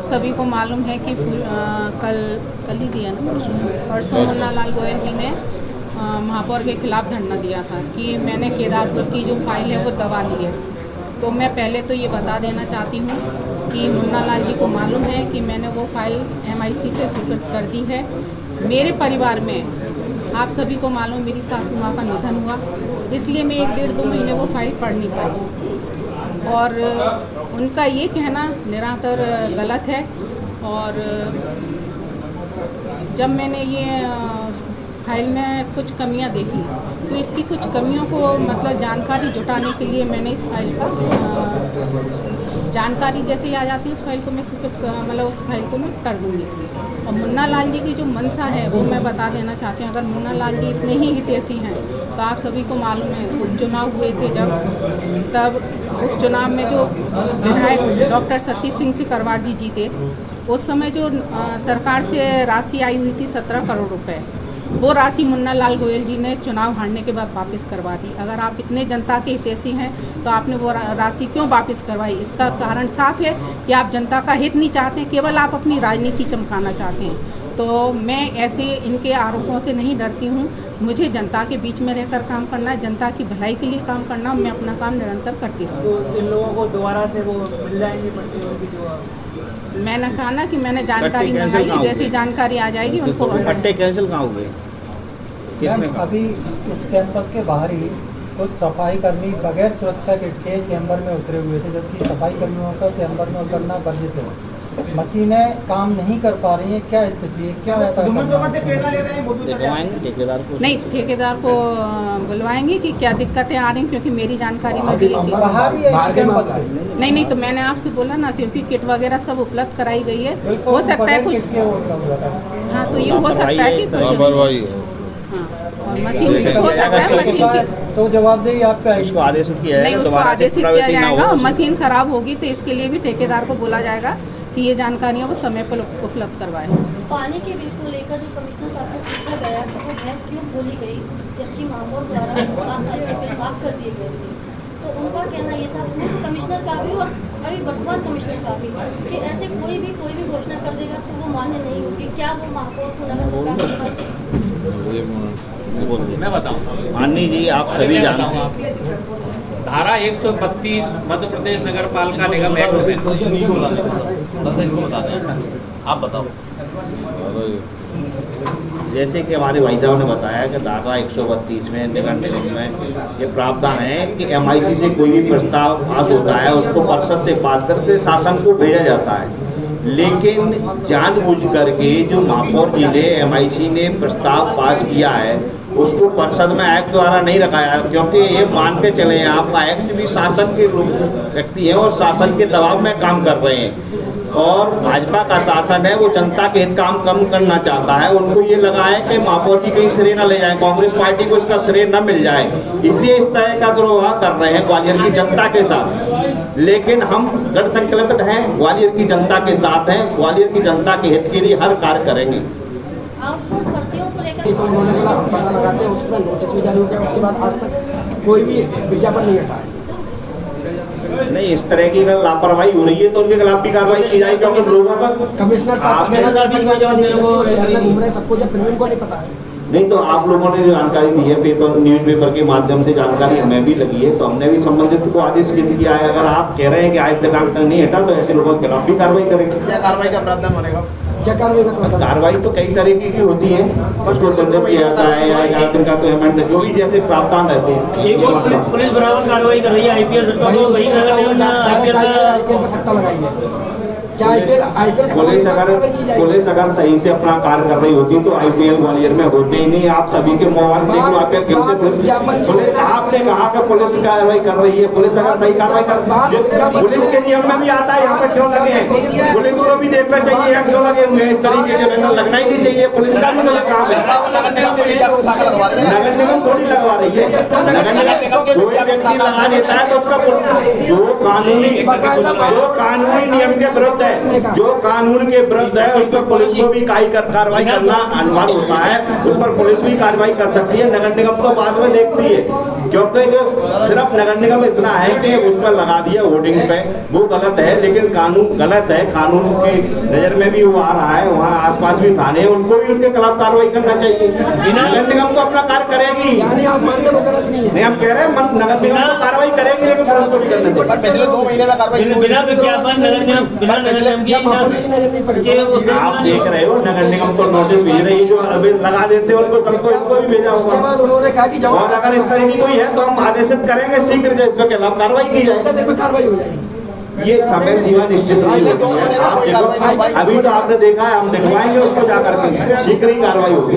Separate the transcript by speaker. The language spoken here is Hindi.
Speaker 1: सभी को मालूम है कि कल ही दिया ना परसों मुन्ना लाल गोयल जी ने महापौर के खिलाफ धरना दिया था कि मैंने केदारपुर की जो फाइल है वो दबा ली है। तो मैं पहले तो ये बता देना चाहती हूँ कि मुन्ना लाल जी को मालूम है कि मैंने वो फाइल MIC से स्वीकृत कर दी है। मेरे परिवार में आप सभी को मालूम मेरी सासू माँ का निधन हुआ, इसलिए मैं 1-1.5-2 महीने वो फाइल पढ़ नहीं पाई और उनका ये कहना निरंतर गलत है। और जब मैंने ये फाइल में कुछ कमियां देखी तो इसकी कुछ कमियों को मतलब जानकारी जुटाने के लिए मैंने इस फाइल का जानकारी जैसे ही आ जाती है उस फाइल को मैं उस फाइल को मैं कर दूँगी। और मुन्ना लाल जी की जो मंशा है वो मैं बता देना चाहती हूँ। अगर मुन्ना लाल जी इतने ही हितैषी हैं तो आप सभी को मालूम है उपचुनाव हुए थे तब उपचुनाव में जो विधायक डॉक्टर सतीश सिंह सिकरवार जी जीते, उस समय जो सरकार से राशि आई हुई थी 17 करोड़ रुपए, वो राशि मुन्ना लाल गोयल जी ने चुनाव हारने के बाद वापस करवा दी। अगर आप इतने जनता के हितैषी हैं तो आपने वो राशि क्यों वापस करवाई? इसका कारण साफ है कि आप जनता का हित नहीं चाहते, केवल आप अपनी राजनीति चमकाना चाहते हैं। तो मैं ऐसे इनके आरोपों से नहीं डरती हूँ। मुझे जनता के बीच में रहकर काम करना है, जनता की भलाई के लिए काम करना, मैं अपना काम निरंतर करती हूँ।
Speaker 2: तो इन लोगों को दोबारा से वो मिल जाएंगे उनकी जो
Speaker 1: मैंने कहा ना कि मैंने जानकारी मंगाई, जैसी जानकारी आ जाएगी उनको
Speaker 3: पट्टे कैंसिल कहाँ हो गए?
Speaker 4: अभी इस कैंपस के बाहर ही कुछ सफाई कर्मी बगैर सुरक्षा किट के चैम्बर में उतरे हुए थे, जबकि सफाई कर्मियों का चैम्बर में उतरना वर्जित है। मशीनें काम नहीं कर पा रही हैं, क्या स्थिति है, क्यों ऐसा?
Speaker 3: ठेकेदार को
Speaker 1: नहीं, ठेकेदार को बुलवाएंगे कि क्या दिक्कतें आ रही हैं, क्योंकि मेरी जानकारी में भी नहीं तो मैंने आपसे बोला ना, क्योंकि किट वगैरह सब उपलब्ध कराई गई है। हो सकता है कुछ, हाँ तो ये हो सकता है कि कुछ और मशीन कुछ हो सकता है, मशीन की
Speaker 4: तो जवाबदेही आपका
Speaker 3: उसको आदेशित किया
Speaker 1: नहीं, उसको आदेशित किया जाएगा। और मशीन खराब होगी तो इसके लिए भी ठेकेदार को बोला जाएगा कि ये जानकारियाँ वो समय पर उपलब्ध करवाएं।
Speaker 5: पानी के बिल को लेकर जो कमिश्नर साहब से पूछा गया कि वो भैंस क्यों खोली गई, जबकि महापौर द्वारा माफ कर दिए गए थे, तो उनका कहना ये था कमिश्नर का भी और अभी वर्तमान कमिश्नर का भी कि ऐसे कोई भी घोषणा कर देगा तो वो मान्य नहीं होगी। क्या वो महापौर को
Speaker 6: मैं बताऊँ
Speaker 3: माननी जी, आप सभी जानते हैं
Speaker 6: धारा 132 मध्य प्रदेश नगर पालिका निगम एक्ट में,
Speaker 3: आप बताओ। जैसे कि हमारे भाई साहब ने बताया कि धारा 132 में नगर निगम में ये प्रावधान है कि MIC से कोई भी प्रस्ताव पास होता है उसको परिषद से पास करके शासन को भेजा जाता है। लेकिन जानबूझ करके जो महापौर जी ने MIC ने प्रस्ताव पास किया है उसको परिषद में एक्ट द्वारा नहीं रखाया, क्योंकि ये मान के चले आपका एक्ट भी शासन के व्यक्ति हैं और शासन के दबाव में काम कर रहे हैं। और भाजपा का शासन है वो जनता के हित काम कम करना चाहता है। उनको ये लगा है कि महापौर जी कहीं श्रेय न ले जाए, कांग्रेस पार्टी को इसका श्रेय न मिल जाए, इसलिए इस तरह का दुर्व्यवहार कर रहे हैं ग्वालियर की जनता के साथ। लेकिन हम दृढ़ संकल्पित हैं, ग्वालियर की जनता के साथ हैं, ग्वालियर की जनता के हित के लिए हर कार्य करेंगे।
Speaker 2: तो उन्होंने बोला हम पता लगाते हैं, उसके बाद नोटिस भी जारी हो गया, उसके बाद आज तक कोई भी विज्ञापन नहीं हटा है।
Speaker 3: नहीं, इस तरह की अगर लापरवाही हो रही है तो उनके खिलाफ भी कार्रवाई की जाए, क्योंकि लोगों का
Speaker 2: कमिश्नर साहब घूम रहे सबको, जब फिर भी उनको नहीं पता।
Speaker 3: नहीं तो आप लोगों ने जो जानकारी दी है न्यूज़पेपर के माध्यम से जानकारी हमें भी लगी है, तो हमने भी संबंधित को आदेश किया है। अगर आप कह रहे हैं कि आज दिनांक तक नहीं हटा तो ऐसे लोगों के खिलाफ भी कार्रवाई करेंगे।
Speaker 2: क्या कार्रवाई का प्रावधान बनेगा? क्या कार्रवाई का प्रावधान?
Speaker 3: कार्रवाई तो कई तरीके की होती है, उसको दंडित किया जाता है या 4 दिन का तो अमेंड, जो भी जैसे प्रावधान रहते हैं।
Speaker 7: पुलिस बराबर कार्रवाई कर रही है। IPL
Speaker 2: का सट्टा लगाई है क्या? IPL
Speaker 3: पुलिस अगर सही से अपना कार्य कर रही होती तो IPL ग्वालियर में होते ही नहीं। आप सभी के मोबाइल देख लो, IPL खेलते पुलिस, आपने कहा कि पुलिस कार्रवाई कर रही है। पुलिस अगर सही कार्रवाई कर, पुलिस के नियम में भी आता है यहाँ पे क्यों लगे हैं, पुलिस को भी देखना चाहिए यहाँ क्यों लगे हुए हैं। इस तरीके के बैनर लगना ही नहीं चाहिए, पुलिस का भी गलत काम है। नगर निगम थोड़ी लगवा रही है, नगर निगम कोई व्यक्ति लगा देता है तो उसका जो कानूनी नियम के विरुद्ध, जो कानून के विरुद्ध है उस पर पुलिस को भी कार्रवाई करना अनिवार्य होता है, उस पर पुलिस भी कार्रवाई कर सकती है। नगर निगम तो बाद में देखती है, क्योंकि जो सिर्फ नगर निगम इतना है कि उस पर लगा दिया होर्डिंग पे, वो गलत है, लेकिन कानून गलत है, कानून की नजर में भी वो आ रहा है, वहाँ आसपास भी थाने हैं, उनको भी उनके खिलाफ कार्रवाई करना चाहिए। नगर निगम तो अपना कार्य करेगी,
Speaker 2: यानी आप मानते वो गलत नहीं है?
Speaker 3: नहीं हम कह रहे हैं नगर निगम तो कार्रवाई करेगी, लेकिन पुलिस को भी करने देगी।
Speaker 8: पिछले 2 महीने में कार्रवाई
Speaker 7: बिना विज्ञापन नगर निगम की
Speaker 2: महापौर की नजर नहीं पड़ी।
Speaker 7: ये वो
Speaker 3: आप देख रहे हो नगर निगम तो नोटिस भेज रही है, जो अभी लगा देते हैं उनको सबको, इनको भी भेजा
Speaker 2: उसके
Speaker 3: हुआ।
Speaker 2: बाद उन्होंने कहा कि
Speaker 3: और अगर इस तरह की कोई है तो हम आदेशित करेंगे शीघ्र जो इसके खिलाफ कार्रवाई की जाए।
Speaker 2: कितने देर में कार्रवाई हो जाएगी?
Speaker 3: ये समय सीमा निश्चित नहीं होती है। आप देखो, अभी तो आपने देखा है, हम दिखवाएंगे उसको जाकर के, शीघ्र ही कार्रवाई होगी।